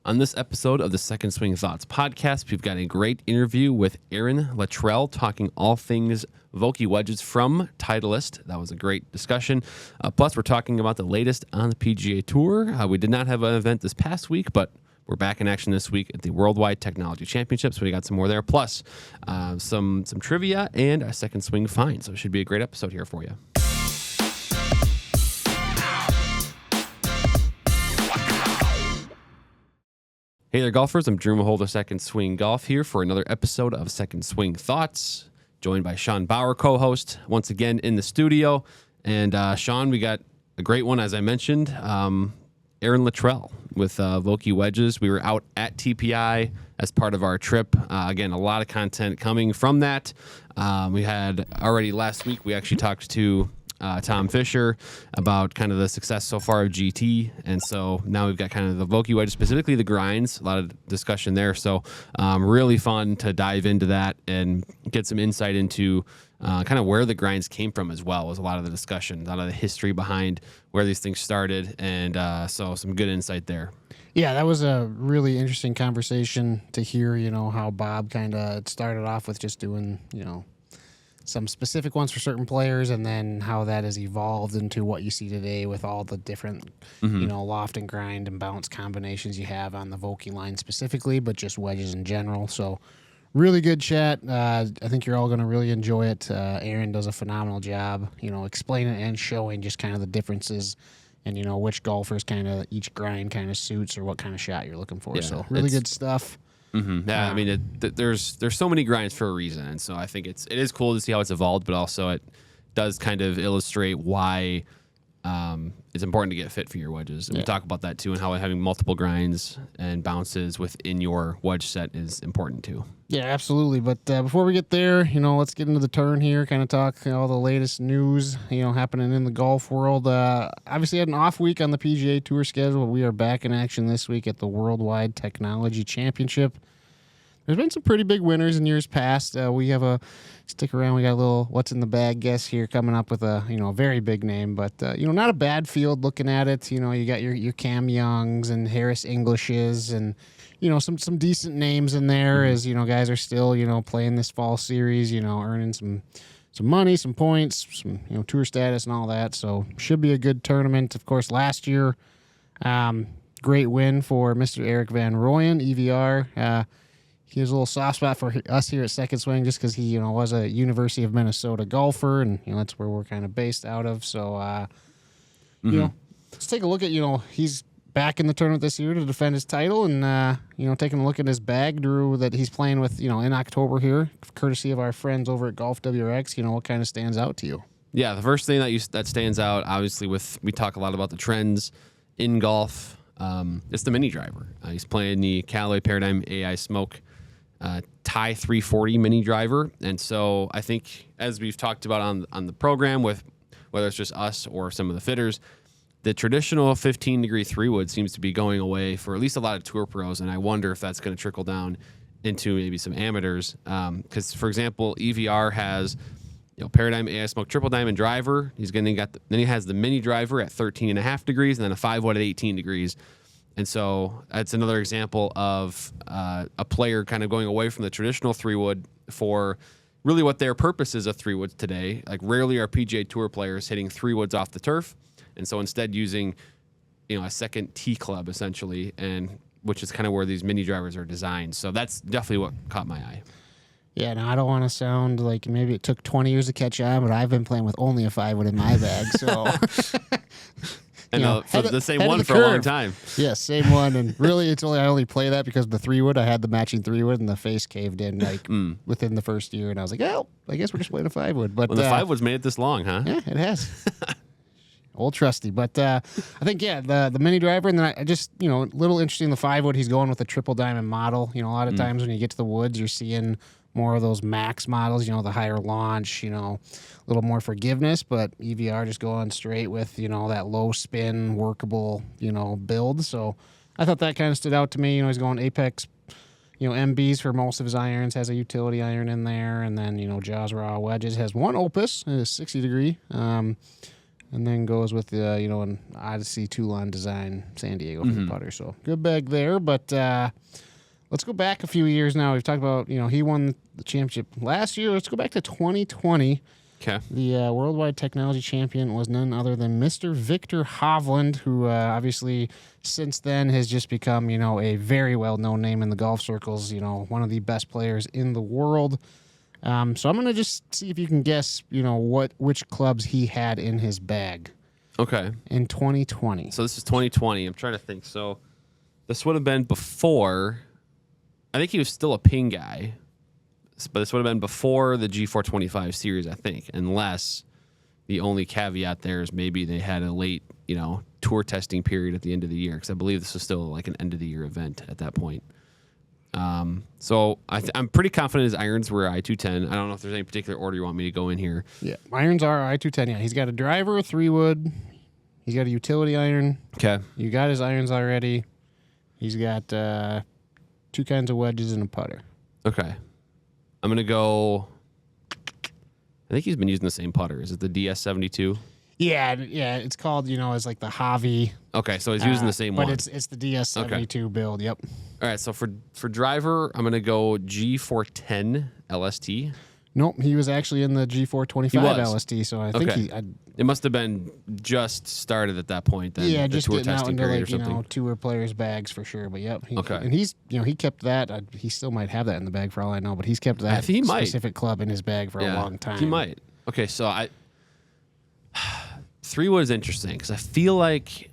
On this episode of the Second Swing Thoughts podcast, we've got a great interview with Aaron Luttrell talking all things Vokey Wedges from Titleist. That was a great discussion. Plus, we're talking about the latest on the PGA Tour. We did not have an event this past week, but we're back in action this week at the Worldwide Technology Championships. We got some more there, plus some trivia and a second swing find. So it should be a great episode here for you. Hey there, golfers. I'm Drew Maholder, Second Swing Golf here for another episode of Second Swing Thoughts, joined by Sean Bauer, co-host, once again in the studio. And Sean, we got a great one, as I mentioned, Aaron Luttrell with Vokey Wedges. We were out at TPI as part of our trip. Again, a lot of content coming from that. We had already last week, we actually talked to Tom Fisher about kind of the success so far of GT, and so now we've got kind of the Vokey Wedge, specifically the grinds, a lot of discussion there, so really fun to dive into that and get some insight into kind of where the grinds came from as well. Was a lot of the discussion, a lot of the history behind where these things started, and so some good insight there. Yeah, that was a really interesting conversation to hear, how Bob kind of started off with just doing, some specific ones for certain players, and then how that has evolved into what you see today with all the different, loft and grind and bounce combinations you have on the Vokey line specifically, but just wedges in general. So really good chat. I think you're all going to really enjoy it. Aaron does a phenomenal job, explaining and showing just kind of the differences and, which golfers kind of each grind kind of suits or what kind of shot you're looking for. Yeah, so really good stuff. Mm-hmm. Yeah, I mean, there's so many grinds for a reason, and so I think it is cool to see how it's evolved, but also it does kind of illustrate why it's important to get fit for your wedges. And we talk about that too, and how having multiple grinds and bounces within your wedge set is important too. Yeah, absolutely. But before we get there, let's get into the turn here, kind of talk all the latest news, happening in the golf world. Obviously had an off week on the PGA Tour schedule. We are back in action this week at the Worldwide Technology Championship. There's been some pretty big winners in years past. We have stick around. We got a little what's in the bag guess here coming up with a very big name, but not a bad field looking at it. You got your Cam Youngs and Harris Englishes and some decent names in there as guys are still playing this fall series, earning some money, some points, some tour status and all that. So should be a good tournament. Of course, last year, great win for Mr. Eric Van Rooyen, EVR. He has a little soft spot for us here at Second Swing just because he, was a University of Minnesota golfer, and, that's where we're kind of based out of. So, let's take a look at, he's back in the tournament this year to defend his title, and, taking a look at his bag, Drew, that he's playing with, in October here, courtesy of our friends over at Golf WRX, what kind of stands out to you? Yeah, the first thing that stands out, obviously, we talk a lot about the trends in golf. It's the mini driver. He's playing the Callaway Paradigm AI Smoke Tie 340 mini driver, and so I think, as we've talked about on the program, with whether it's just us or some of the fitters, the traditional 15-degree 3-wood seems to be going away for at least a lot of tour pros, and I wonder if that's going to trickle down into maybe some amateurs. Because, for example, EVR has Paradigm AI Smoke Triple Diamond driver. Then he has the mini driver at 13.5 degrees, and then a 5-wood at 18 degrees. And so that's another example of a player kind of going away from the traditional 3-wood for really what their purpose is of 3-woods today. Like, rarely are PGA Tour players hitting 3-woods off the turf, and so instead using a second tee club essentially, and which is kind of where these mini drivers are designed. So that's definitely what caught my eye. Yeah, now I don't want to sound like maybe it took 20 years to catch on, but I've been playing with only a 5-wood in my bag, so. And for the same one for a long time. Yeah, same one. And really, I only play that because of the 3-wood. I had the matching 3-wood, and the face caved in within the first year. And I was like, oh, I guess we're just playing a 5-wood. But the 5-wood's made it this long, huh? Yeah, it has. Old trusty. But I think, the mini driver. And then I just, a little interesting, the 5-wood, he's going with a triple diamond model. A lot of times when you get to the woods, you're seeing more of those max models, the higher launch, a little more forgiveness, but EVR just going straight with, that low spin, workable, build. So I thought that kind of stood out to me. He's going Apex, MBs for most of his irons, has a utility iron in there. And then, Jaws Raw Wedges has one Opus, a 60 degree. and then goes with the an Odyssey Toulon design San Diego for the putter. So good bag there. But let's go back a few years now. We've talked about he won the championship last year. Let's go back to 2020. Okay. The worldwide technology champion was none other than Mr. Viktor Hovland, who obviously since then has just become, a very well-known name in the golf circles, one of the best players in the world. So I'm going to just see if you can guess, which clubs he had in his bag. Okay. In 2020. So this is 2020. I'm trying to think. So this would have been before, I think he was still a ping guy. But this would have been before the G425 series, I think, unless the only caveat there is maybe they had a late, tour testing period at the end of the year, because I believe this was still like an end-of-the-year event at that point. So I'm pretty confident his irons were I-210. I don't know if there's any particular order you want me to go in here. Yeah, irons are I-210. Yeah, he's got a driver, a 3-wood. He's got a utility iron. Okay. You got his irons already. He's got 2 kinds of wedges and a putter. Okay. I'm going to go, I think he's been using the same putter. Is it the DS72? Yeah, it's called, as like the Javi. Okay, so he's using the same one. But it's the DS72 build, yep. All right, so for driver, I'm going to go G410 LST. Nope, he was actually in the G425 LST, so I think it must have been just started at that point then. Yeah, the just tour getting out testing into period or something. tour players' bags for sure. But yep, okay. And he's he kept that. He still might have that in the bag for all I know, but he's kept that specific club in his bag for a long time. He might. Okay, so 3-wood is interesting because I feel like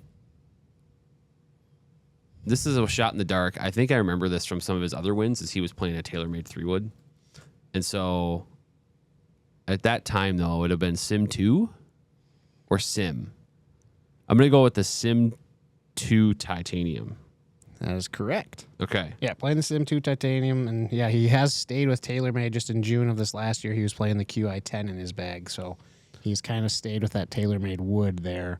this is a shot in the dark. I think I remember this from some of his other wins, is he was playing a TaylorMade 3-wood, and so at that time though it would have been Sim 2 or Sim. I'm gonna go with the Sim 2 Titanium. That is correct. Okay. Yeah, playing the Sim 2 Titanium, and yeah, he has stayed with TaylorMade. Just in June of this last year, he was playing the QI10 in his bag, so he's kind of stayed with that TaylorMade wood there.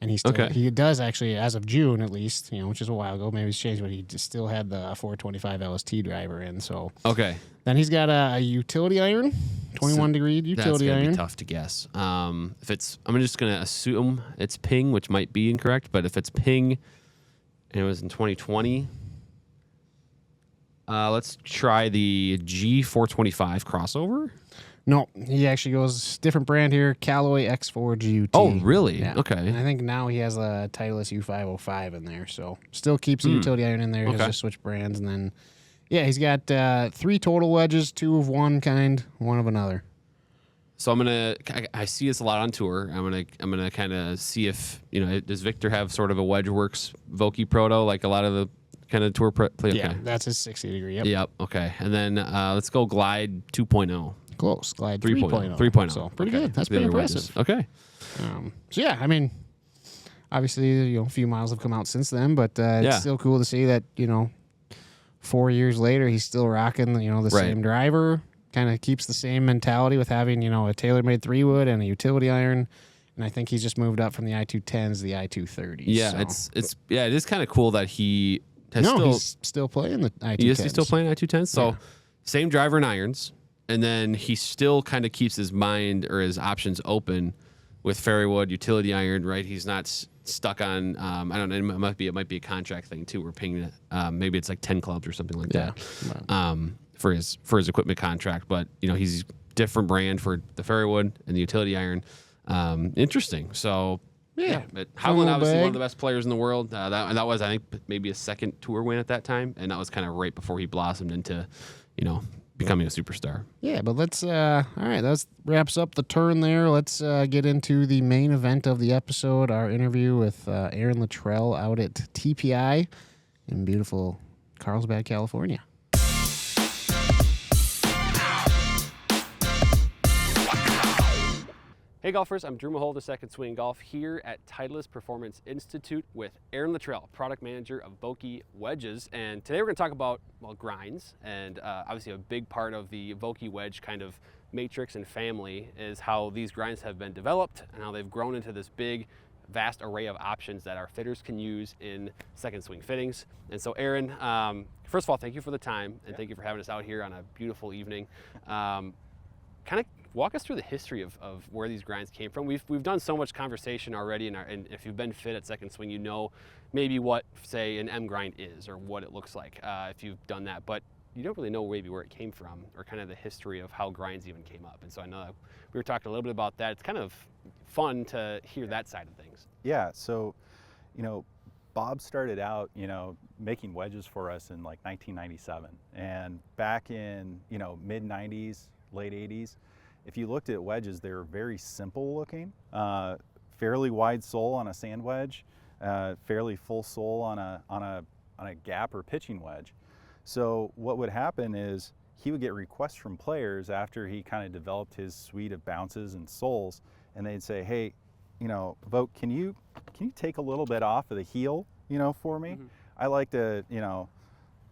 And he does actually, as of June at least, which is a while ago, maybe it's changed, but he just still had the 425 LST driver in. So then he's got a utility iron, 21 degree utility iron. That's gonna be tough to guess. I'm just gonna assume it's ping, which might be incorrect, but if it's ping and it was in 2020, let's try the G425 crossover. No, he actually goes different brand here, Callaway X4 GUT. Oh, really? Yeah. Okay. And I think now he has a Titleist U505 in there, so still keeps the utility iron in there. He has just switched brands, and then he's got 3 total wedges, 2 of one kind, 1 of another. So I see this a lot on tour. I'm gonna kind of see if does Viktor have sort of a WedgeWorks Vokey Proto like a lot of the kind of tour play? Okay. Yeah, that's his 60 degree. Yep. Yep. Okay. And then let's go Glide 2.0. Close. Glide 3.0. 3.0. So pretty good. That's pretty impressive. Okay. So yeah, I mean, obviously, a few models have come out since then, but it's still cool to see that 4 years later he's still rocking the same driver. Kind of keeps the same mentality with having a TaylorMade 3-wood and a utility iron. And I think he's just moved up from the I-210s to the I-230s. Yeah, so. it is kind of cool that he has he's still playing the I-210s. He's still playing I-210s. So same driver and irons. And then he still kind of keeps his mind or his options open with fairway wood, utility iron, right? He's not stuck on, I don't know, it might be a contract thing too. We're paying, maybe it's like 10 clubs or something like that for his equipment contract. But, he's different brand for the fairway wood and the utility iron. Interesting. So, but Hovland, obviously one of the best players in the world. That was, I think, maybe a second tour win at that time. And that was kind of right before he blossomed into, becoming a superstar. Yeah, but let's all right, that wraps up the turn there. Let's get into the main event of the episode, our interview with Aaron Luttrell out at TPI in beautiful Carlsbad, California. Hey golfers, I'm Drew Maholder, Second Swing Golf, here at Titleist Performance Institute with Aaron Luttrell, product manager of Vokey Wedges. And today we're going to talk about, grinds. And obviously a big part of the Vokey Wedge kind of matrix and family is how these grinds have been developed and how they've grown into this big, vast array of options that our fitters can use in second swing fittings. And so Aaron, first of all, thank you for the time and thank you for having us out here on a beautiful evening. walk us through the history of where these grinds came from. We've done so much conversation already, and if you've been fit at Second Swing, you know maybe what, say, an M grind is or what it looks like if you've done that. But you don't really know maybe where it came from or kind of the history of how grinds even came up. And so I know that we were talking a little bit about that. It's kind of fun to hear that side of things. Yeah, so, Bob started out, making wedges for us in like 1997. And back in, mid 90s, late 80s, if you looked at wedges, they were very simple looking, fairly wide sole on a sand wedge, fairly full sole on a gap or pitching wedge. So what would happen is he would get requests from players after he kind of developed his suite of bounces and soles, and they'd say, hey, Voke, can you take a little bit off of the heel, for me? Mm-hmm. I like to,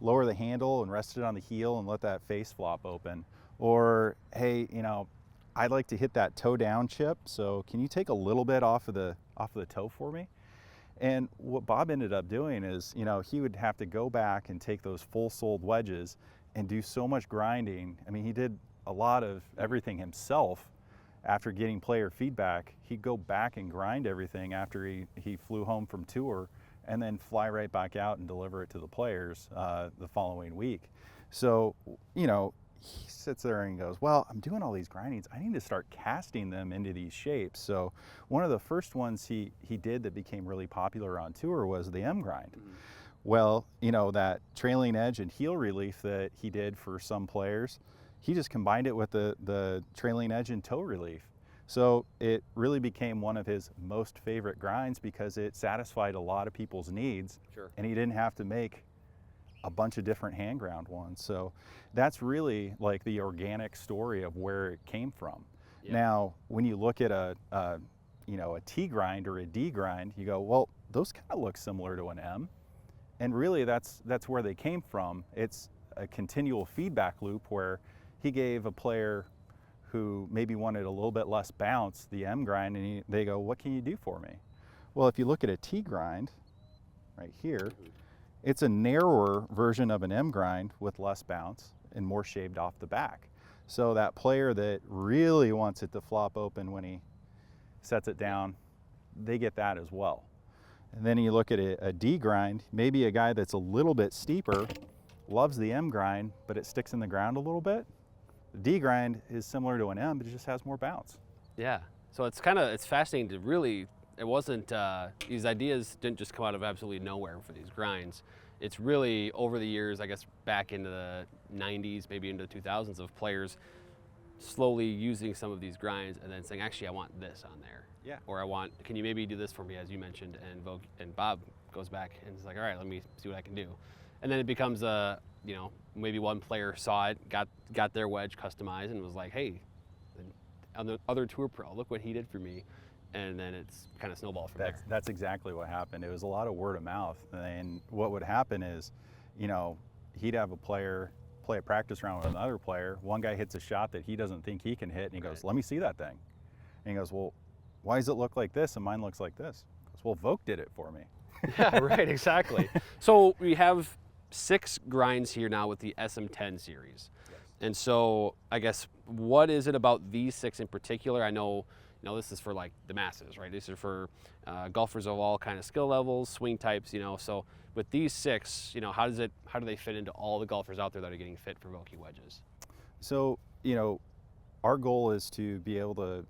lower the handle and rest it on the heel and let that face flop open. Or, hey, I'd like to hit that toe down chip, so can you take a little bit off of the toe for me? And what Bob ended up doing is, he would have to go back and take those full-soled wedges and do so much grinding. I mean, he did a lot of everything himself. After getting player feedback, he'd go back and grind everything after he flew home from tour, and then fly right back out and deliver it to the players the following week. So, he sits there and goes, well, I'm doing all these grindings. I need to start casting them into these shapes. So one of the first ones he did that became really popular on tour was the M grind. Mm-hmm. Well, that trailing edge and heel relief that he did for some players, he just combined it with the trailing edge and toe relief. So it really became one of his most favorite grinds because it satisfied a lot of people's needs. Sure. And he didn't have to make a bunch of different hand ground ones. So that's really like the organic story of where it came from. Yeah. Now, when you look at a T grind or a D grind, you go, well, those kind of look similar to an M. And really that's where they came from. It's a continual feedback loop where he gave a player who maybe wanted a little bit less bounce the M grind, and they go, what can you do for me? Well, if you look at a T grind right here, it's a narrower version of an M grind with less bounce and more shaved off the back. So that player that really wants it to flop open when he sets it down, they get that as well. And then you look at a D grind, maybe a guy that's a little bit steeper loves the M grind, but it sticks in the ground a little bit. The D grind is similar to an M, but it just has more bounce. Yeah, so it's fascinating to really, it wasn't, these ideas didn't just come out of absolutely nowhere for these grinds. It's really over the years, I guess back into the 90s, maybe into the 2000s, of players slowly using some of these grinds and then saying, actually, I want this on there. Yeah. Or can you maybe do this for me, as you mentioned? And Bob goes back and is like, all right, let me see what I can do. And then it becomes maybe one player saw it, got their wedge customized, and was like, hey, other tour pro, look what he did for me. And then it's kind of snowballed from there. That's exactly what happened. It was a lot of word of mouth. And what would happen is, he'd have a player play a practice round with another player. One guy hits a shot that he doesn't think he can hit, and he goes, let me see that thing. And he goes, well, why does it look like this and mine looks like this? He goes, well, Voke did it for me. Yeah, right, exactly. So we have 6 grinds here now with the SM10 series. Yes. And so I guess, what is it about these 6 in particular? I know, this is for like the masses, right? These are for golfers of all kind of skill levels, swing types, so with these 6, how do they fit into all the golfers out there that are getting fit for Vokey wedges? So, our goal is to be able to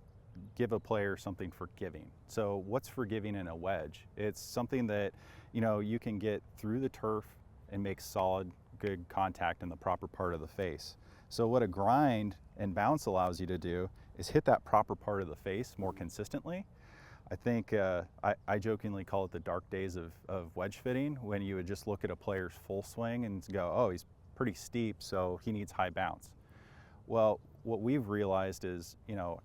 give a player something forgiving. So what's forgiving in a wedge? It's something that, you can get through the turf and make solid, good contact in the proper part of the face. So what a grind and bounce allows you to do is hit that proper part of the face more consistently. I think I jokingly call it the dark days of wedge fitting, when you would just look at a player's full swing and go, oh, he's pretty steep, so he needs high bounce. Well, what we've realized is,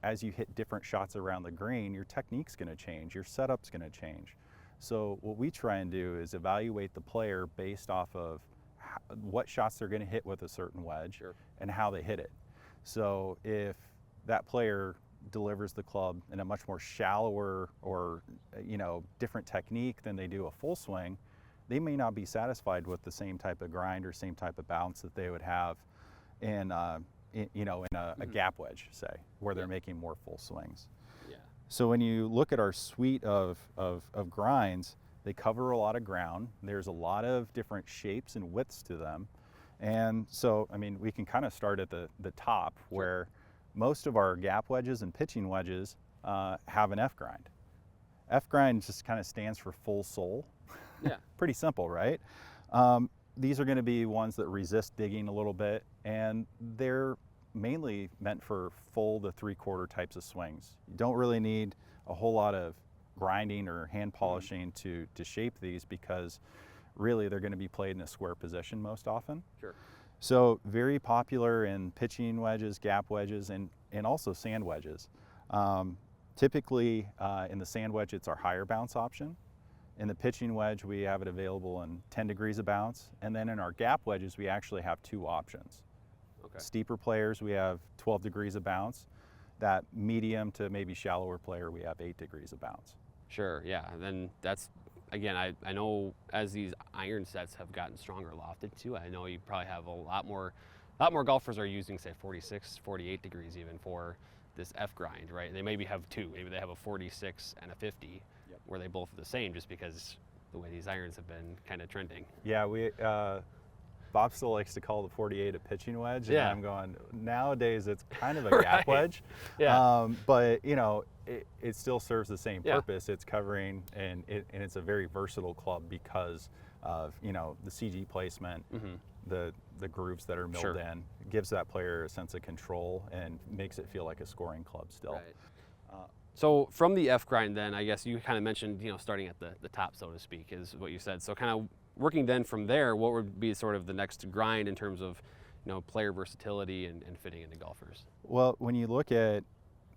as you hit different shots around the green, your technique's going to change, your setup's going to change. So what we try and do is evaluate the player based off of what shots they're going to hit with a certain wedge. Sure. And how they hit it. So if that player delivers the club in a much more shallower or different technique than they do a full swing, they may not be satisfied with the same type of grind or same type of bounce that they would have in in a gap wedge, say, where they're making more full swings. Yeah. So when you look at our suite of grinds, they cover a lot of ground. There's a lot of different shapes and widths to them. And so, I mean, we can kind of start at the top, where most of our gap wedges and pitching wedges have an F grind. F grind just kind of stands for full sole. Yeah. Pretty simple, right? These are going to be ones that resist digging a little bit, and they're mainly meant for full to 3/4 types of swings. You don't really need a whole lot of grinding or hand polishing to shape these, because really they're going to be played in a square position most often. Sure. So very popular in pitching wedges, gap wedges, and also sand wedges. Typically in the sand wedge, it's our higher bounce option. In the pitching wedge, we have it available in 10 degrees of bounce. And then in our gap wedges, we actually have 2 options. Okay. Steeper players, we have 12 degrees of bounce. That medium to maybe shallower player, we have 8 degrees of bounce. Sure, yeah. And then that's, again, I know as these iron sets have gotten stronger lofted too, I know you probably have a lot more golfers are using, say, 46, 48 degrees even for this F grind, right? They maybe have 2. Maybe they have a 46 and a 50, where they both are the same, just because the way these irons have been kind of trending. Yeah, Bob still likes to call the 48 a pitching wedge, and I'm going, nowadays it's kind of a gap wedge. Yeah. But you know, it still serves the same purpose. It's covering, and it's a very versatile club because of, you know, the CG placement, the grooves that are milled in. It gives that player a sense of control and makes it feel like a scoring club still. Right. So from the F grind, then, I guess you kind of mentioned, you know, starting at the top, so to speak, is what you said. So kind of working then from there, what would be sort of the next grind in terms of, you know, player versatility and fitting into golfers? Well, when you look at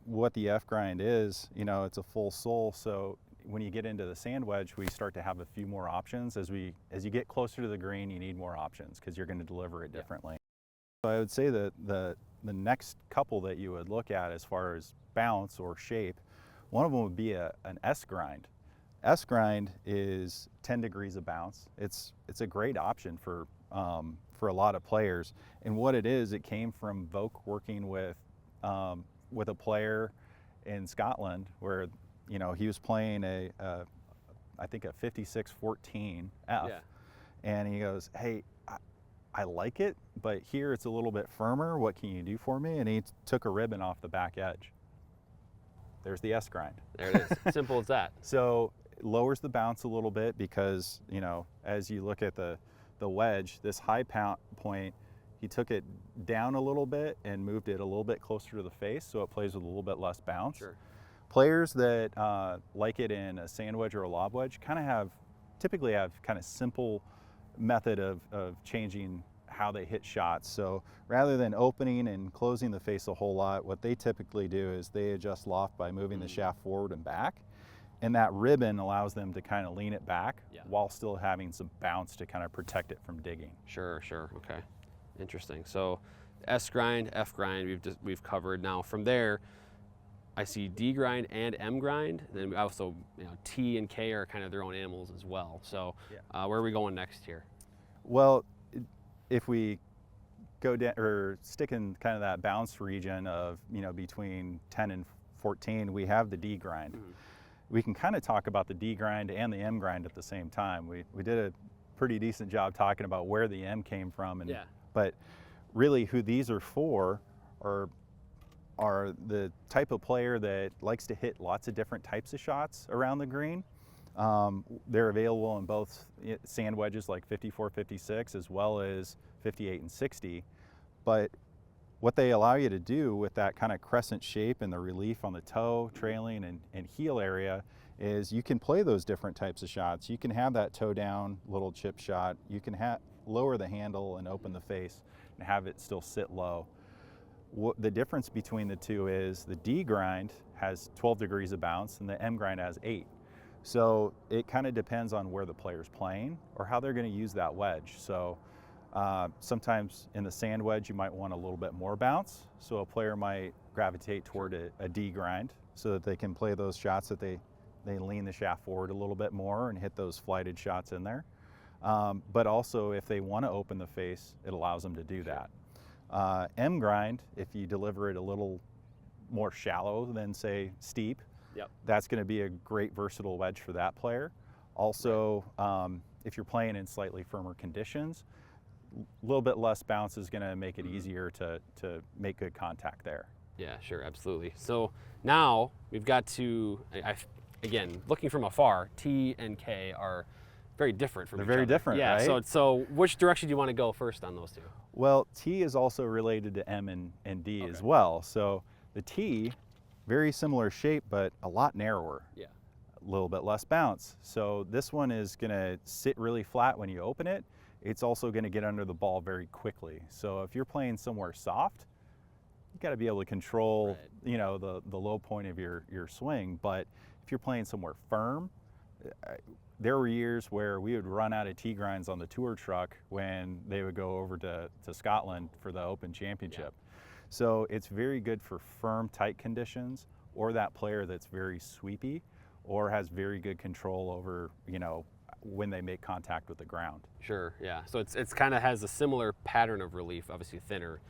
what the F grind is, you know, it's a full sole. So when you get into the sand wedge, we start to have a few more options. As you get closer to the green, you need more options because you're going to deliver it differently. So I would say that the next couple that you would look at as far as bounce or shape, one of them would be an S grind. S grind is 10 degrees of bounce. It's a great option for a lot of players. And what it is, it came from Vok working with a player in Scotland, where, you know, he was playing I think a 56-14 F, and he goes, "Hey, I like it, but here it's a little bit firmer. What can you do for me?" And he took a ribbon off the back edge. There's the S grind. There it is. Simple as that. So it lowers the bounce a little bit because, you know, as you look at the wedge, this high point, he took it down a little bit and moved it a little bit closer to the face, so it plays with a little bit less bounce. Sure. Players that like it in a sand wedge or a lob wedge typically have kind of simple method of changing how they hit shots. So rather than opening and closing the face a whole lot, what they typically do is they adjust loft by moving the shaft forward and back. And that ribbon allows them to kind of lean it back while still having some bounce to kind of protect it from digging. Sure, okay. Interesting. So S grind, F grind, we've covered. Now from there, I see D grind and M grind. Then we also, you know, T and K are kind of their own animals as well. So where are we going next here? Well, if we go down or stick in kind of that bounce region of, you know, between 10 and 14, we have the D grind. We can kind of talk about the D grind and the M grind at the same time. We did a pretty decent job talking about where the M came from, and but really who these are for are the type of player that likes to hit lots of different types of shots around the green. They're available in both sand wedges like 54, 56, as well as 58 and 60. But what they allow you to do with that kind of crescent shape and the relief on the toe, trailing, and heel area is you can play those different types of shots. You can have that toe down little chip shot. You can lower the handle and open the face and have it still sit low. The difference between the two is the D grind has 12 degrees of bounce and the M grind has 8. So it kind of depends on where the player's playing or how they're going to use that wedge. So sometimes in the sand wedge, you might want a little bit more bounce. So a player might gravitate toward a D grind so that they can play those shots that they lean the shaft forward a little bit more and hit those flighted shots in there. But also if they want to open the face, it allows them to do that. M grind, if you deliver it a little more shallow than, say, steep, Yep. that's going to be a great versatile wedge for that player. Also, if you're playing in slightly firmer conditions, a little bit less bounce is going to make it easier to make good contact there. Yeah, sure, absolutely. So now we've got to, again, looking from afar, T and K are very different from each They're very other. different, yeah, right? So which direction do you want to go first on those two? Well, T is also related to M and D as well. So the T, very similar shape, but a lot narrower. Yeah. A little bit less bounce. So this one is going to sit really flat when you open it. It's also going to get under the ball very quickly. So if you're playing somewhere soft, you got to be able to control, you know, the low point of your swing. But if you're playing somewhere firm, there were years where we would run out of tee grinds on the tour truck when they would go over to Scotland for the Open Championship. Yeah. So it's very good for firm, tight conditions, or that player that's very sweepy or has very good control over, you know, when they make contact with the ground. Sure, yeah. So it's kind of has a similar pattern of relief, obviously thinner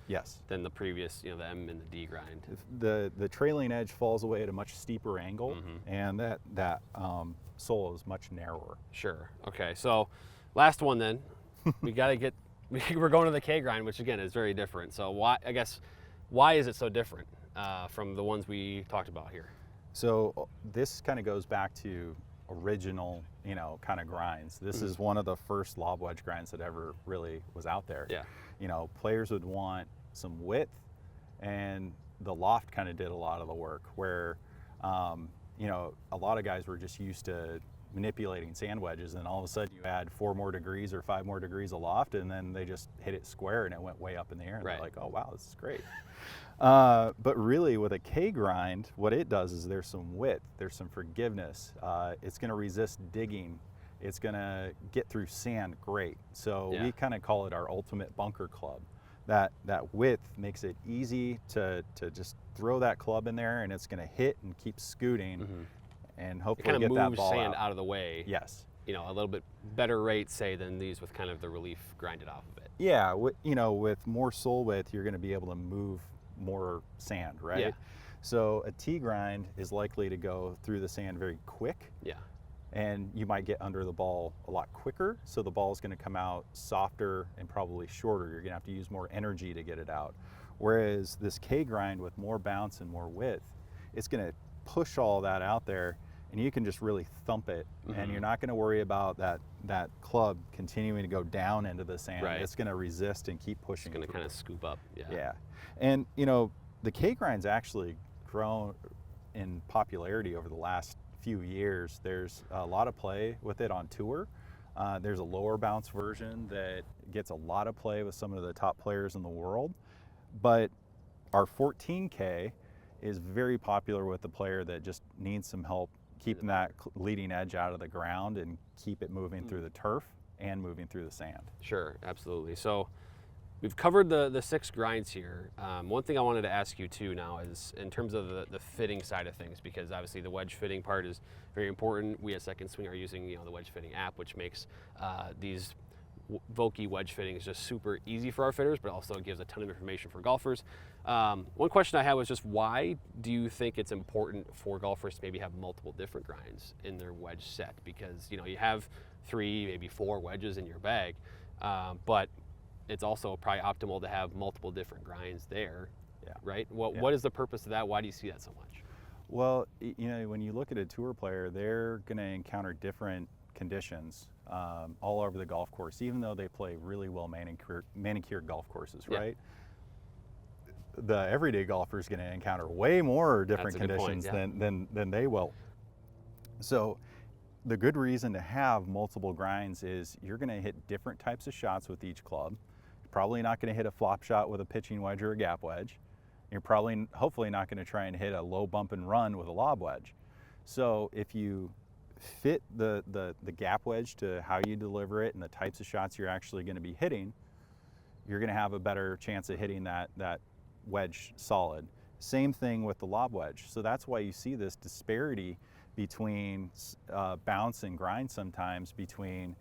than the previous, you know, the M and the D grind. The trailing edge falls away at a much steeper angle, and that sole is much narrower. Sure. Okay. So last one then, we got to get. We're going to the K grind, which again is very different. So why is it so different from the ones we talked about here? So this kind of goes back to original, you know, kind of grinds. This is one of the first lob wedge grinds that ever really was out there. Yeah. You know, players would want some width, and the loft kind of did a lot of the work where, you know, a lot of guys were just used to manipulating sand wedges, and all of a sudden you add 4 more degrees or 5 more degrees of loft, and then they just hit it square and it went way up in the air. And they're like, oh wow, this is great. But really with a K grind, what it does is there's some width, there's some forgiveness. It's going to resist digging. It's going to get through sand great. So we kind of call it our ultimate bunker club. That width makes it easy to just throw that club in there, and it's going to hit and keep scooting, and hopefully get that ball out. It kind of moves sand out of the way. Yes. You know, a little bit better rate, say, than these with kind of the relief grinded off of it. Yeah, you know, with more sole width, you're going to be able to move more sand, right? Yeah. So a T grind is likely to go through the sand very quick. Yeah. And you might get under the ball a lot quicker, so the ball is going to come out softer and probably shorter. You're going to have to use more energy to get it out. Whereas this K grind with more bounce and more width, it's going to push all that out there, and you can just really thump it, and you're not going to worry about that club continuing to go down into the sand. Right. It's going to resist and keep pushing. It's going to kind of scoop up. Yeah. Yeah. And, you know, the K grind's actually grown in popularity over the last few years. There's a lot of play with it on tour. There's a lower bounce version that gets a lot of play with some of the top players in the world. But our 14K is very popular with the player that just needs some help keeping that leading edge out of the ground and keep it moving through the turf and moving through the sand. Sure, absolutely. So we've covered the 6 grinds here. One thing I wanted to ask you too now is in terms of the fitting side of things, because obviously the wedge fitting part is very important. We at Second Swing are using, you know, the wedge fitting app, which makes these Vokey wedge fittings just super easy for our fitters, but also gives a ton of information for golfers. One question I had was just why do you think it's important for golfers to maybe have multiple different grinds in their wedge set? Because, you know, you have 3, maybe 4 wedges in your bag, but it's also probably optimal to have multiple different grinds there, right? What is the purpose of that? Why do you see that so much? Well, you know, when you look at a tour player, they're going to encounter different conditions all over the golf course, even though they play really well manicured golf courses, right? The everyday golfer is going to encounter way more different conditions than they will. So the good reason to have multiple grinds is you're going to hit different types of shots with each club. You're probably not going to hit a flop shot with a pitching wedge or a gap wedge. You're probably, hopefully not going to try and hit a low bump and run with a lob wedge. So if you fit the gap wedge to how you deliver it and the types of shots you're actually going to be hitting, you're going to have a better chance of hitting that wedge solid. Same thing with the lob wedge. So that's why you see this disparity between bounce and grind sometimes between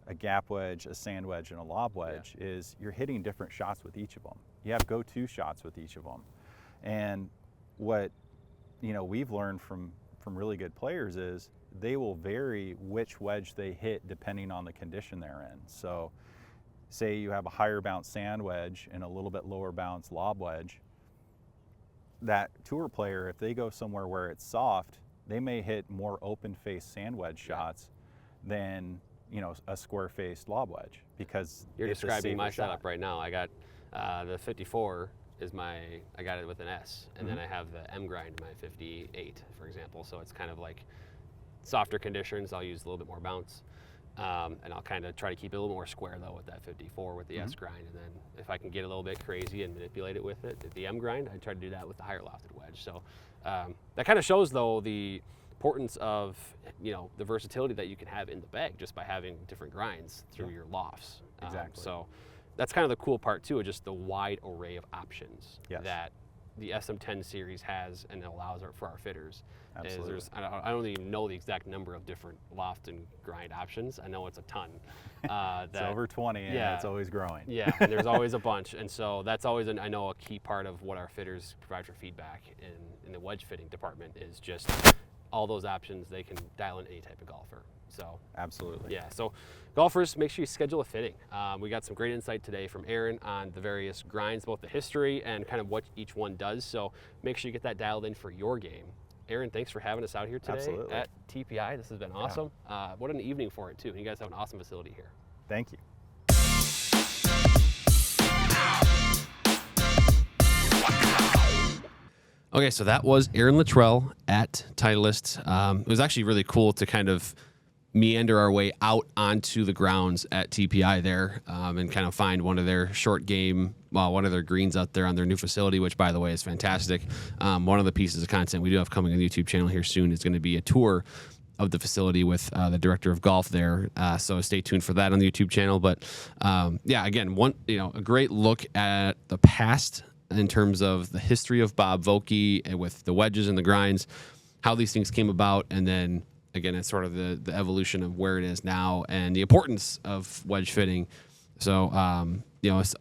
a gap wedge, a sand wedge, and a lob wedge is you're hitting different shots with each of them. You have go-to shots with each of them. And what we've learned from really good players is they will vary which wedge they hit depending on the condition they're in. So say you have a higher bounce sand wedge and a little bit lower bounce lob wedge, that tour player, if they go somewhere where it's soft, they may hit more open face sand wedge shots than a square faced lob wedge, because you're it's describing my shot. setup right now. I got the 54 is I got it with an S, and then I have the M grind in my 58, for example. So it's kind of like softer conditions. I'll use a little bit more bounce, and I'll kind of try to keep it a little more square though with that 54 with the S grind. And then if I can get a little bit crazy and manipulate it with it, the M grind, I try to do that with the higher lofted wedge. So that kind of shows though the importance of the versatility that you can have in the bag just by having different grinds through your lofts. Exactly. So that's kind of the cool part too, just the wide array of options that the SM10 series has and it allows for our fitters. Absolutely. I don't even know the exact number of different loft and grind options. I know it's a ton. It's over 20 and it's always growing. Yeah, and there's always a bunch. And so that's always, I know, a key part of what our fitters provide for feedback in the wedge fitting department is just all those options. They can dial in any type of golfer. So absolutely. Yeah, so golfers, make sure you schedule a fitting. We got some great insight today from Aaron on the various grinds, both the history and kind of what each one does. So make sure you get that dialed in for your game. Aaron, thanks for having us out here today at TPI. This has been awesome. What an evening for it too. And you guys have an awesome facility here. Thank you. Okay, so that was Aaron Luttrell at Titleist. It was actually really cool to kind of meander our way out onto the grounds at TPI there and kind of find one of their one of their greens out there on their new facility, which, by the way, is fantastic. One of the pieces of content we do have coming on the YouTube channel here soon is going to be a tour of the facility with the director of golf there. So stay tuned for that on the YouTube channel. But again, a great look at the past in terms of the history of Bob Vokey and with the wedges and the grinds, how these things came about, and then again, it's sort of the evolution of where it is now and the importance of wedge fitting. So,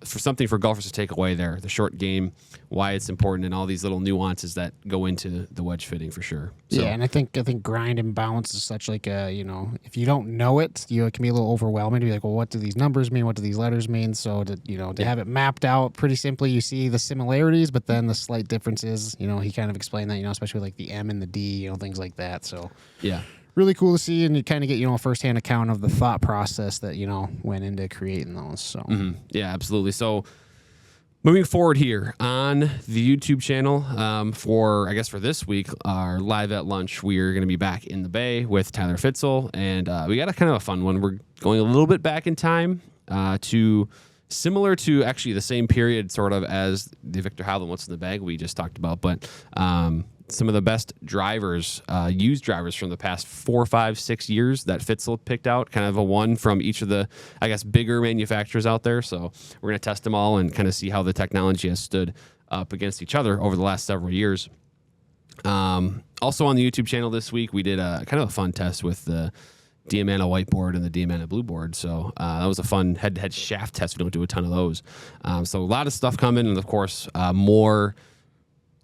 for something for golfers to take away there, the short game, why it's important, and all these little nuances that go into the wedge fitting for sure. So, yeah, and I think grind and bounce is such like a, if you don't know it, it can be a little overwhelming to be like, well, what do these numbers mean? What do these letters mean? So to have it mapped out pretty simply, you see the similarities, but then the slight differences. He kind of explained that, especially like the M and the D, things like that. So yeah. Really cool to see, and you kind of get a firsthand account of the thought process that went into creating those. So yeah, absolutely. So moving forward here on the YouTube channel, for this week, our live at lunch, we are going to be back in the Bay with Tyler Fitzel, and we got a kind of a fun one. We're going a little bit back in time to similar to actually the same period sort of as the Viktor Hovland What's in the Bag we just talked about, but some of the best drivers, used drivers from the past 4, 5, 6 years that Fitzel picked out, kind of a one from each of the, bigger manufacturers out there. So we're going to test them all and kind of see how the technology has stood up against each other over the last several years. Also on the YouTube channel this week, we did a kind of a fun test with the Diamana whiteboard and the Diamana blue board. So that was a fun head-to-head shaft test. We don't do a ton of those. So a lot of stuff coming, and of course, more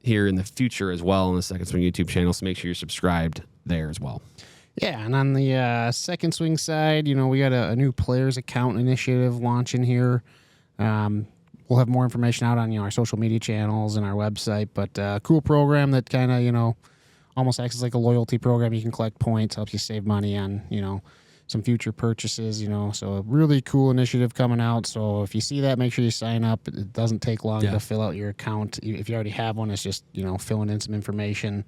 here in the future as well on the Second Swing YouTube channel, so make sure you're subscribed there as well. Yeah, and on the Second Swing side, we got a new players account initiative launching here. We'll have more information out on our social media channels and our website, but cool program that kind of almost acts as like a loyalty program. You can collect points, helps you save money on some future purchases, so a really cool initiative coming out. So if you see that, make sure you sign up. It doesn't take long to fill out your account. If you already have one, it's just, filling in some information.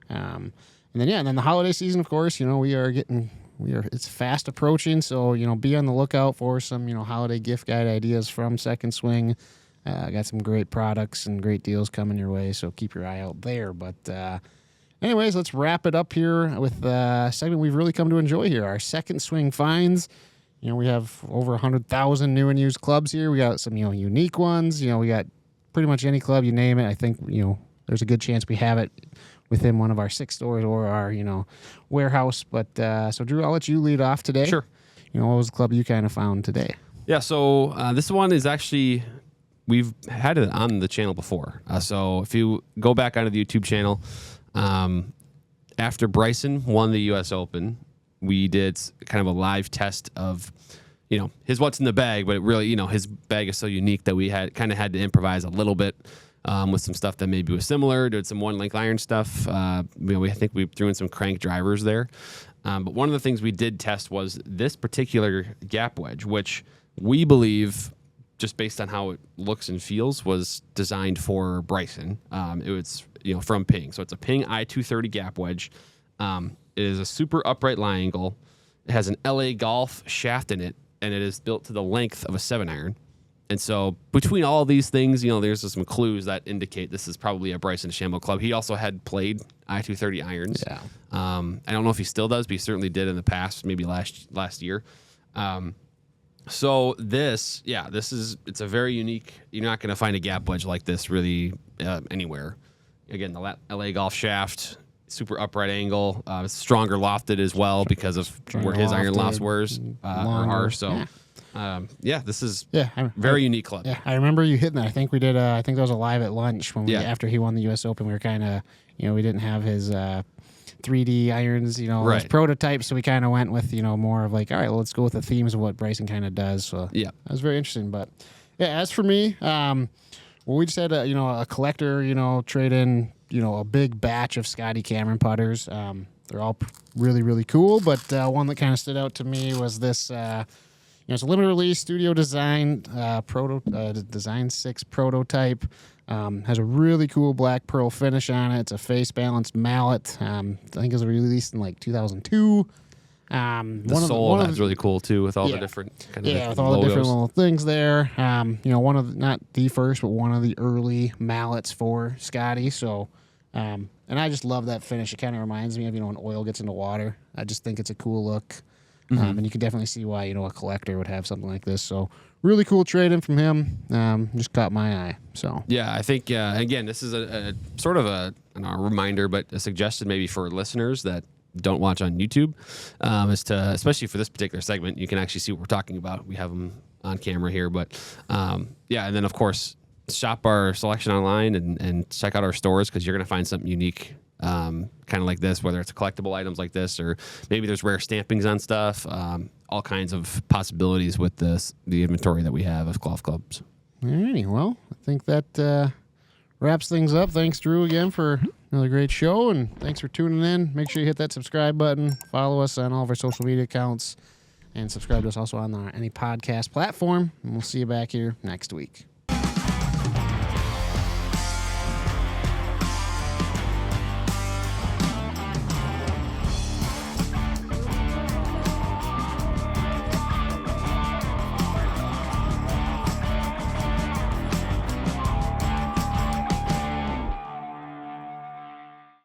And then the holiday season, of course, it's fast approaching. So, be on the lookout for some, holiday gift guide ideas from Second Swing. Got some great products and great deals coming your way. So keep your eye out there. But, anyways, let's wrap it up here with a segment we've really come to enjoy here, our Second Swing finds. We have over 100,000 new and used clubs here. We got some, unique ones. We got pretty much any club, you name it. I think, there's a good chance we have it within one of our 6 stores or our, warehouse. But so, Drew, I'll let you lead off today. Sure. what was the club you kind of found today? Yeah, so this one is actually, we've had it on the channel before. So if you go back onto the YouTube channel, after Bryson won the U.S. Open, we did kind of a live test of, his what's in the bag, but it really, his bag is so unique that we had to improvise a little bit with some stuff that maybe was similar. Did some one-length iron stuff. I think we threw in some crank drivers there. But one of the things we did test was this particular gap wedge, which we believe, just based on how it looks and feels, was designed for Bryson. It was, from Ping. So it's a Ping I-230 gap wedge. It is a super upright lie angle. It has an LA Golf shaft in it, and it is built to the length of a 7-iron. And so between all these things, there's some clues that indicate this is probably a Bryson DeChambeau club. He also had played I-230 irons. Yeah. I don't know if he still does, but he certainly did in the past, maybe last year. So it's a very unique. You're not going to find a gap wedge like this really anywhere. Again, the LA Golf shaft, super upright angle, stronger lofted as well because of where his iron lofts are. So, this is very unique club. Yeah, I remember you hitting that. I think we did. I think that was a live at lunch when after he won the U.S. Open. We were kind of, we didn't have his 3D irons, as prototypes, so we kind of went with, more of like, all right, well, let's go with the themes of what Bryson kind of does. So that was very interesting. But as for me, we just had a collector, trade in, a big batch of Scotty Cameron putters. They're all really, really cool, but one that kind of stood out to me was this. It's a limited release studio design Design 6 prototype. Has a really cool black pearl finish on it. It's a face balanced mallet. I think it was released in like 2002. The sole that's really cool too, with all the different with all the different little things there. One of not the first, but one of the early mallets for Scotty. So, and I just love that finish. It kind of reminds me of when oil gets into water. I just think it's a cool look. And you can definitely see why, a collector would have something like this. So really cool trade-in from him. Just caught my eye. So I think, again, this is a sort of a reminder, but a suggestion maybe for listeners that don't watch on YouTube, is to, especially for this particular segment, you can actually see what we're talking about. We have them on camera here. But, and then, of course, shop our selection online and check out our stores because you're going to find something unique. Kind of like this, whether it's collectible items like this, or maybe there's rare stampings on stuff, all kinds of possibilities with the inventory that we have of golf clubs. Alrighty, well, I think that wraps things up. Thanks, Drew, again for another great show, and thanks for tuning in. Make sure you hit that subscribe button, follow us on all of our social media accounts, and subscribe to us also on any podcast platform, and we'll see you back here next week.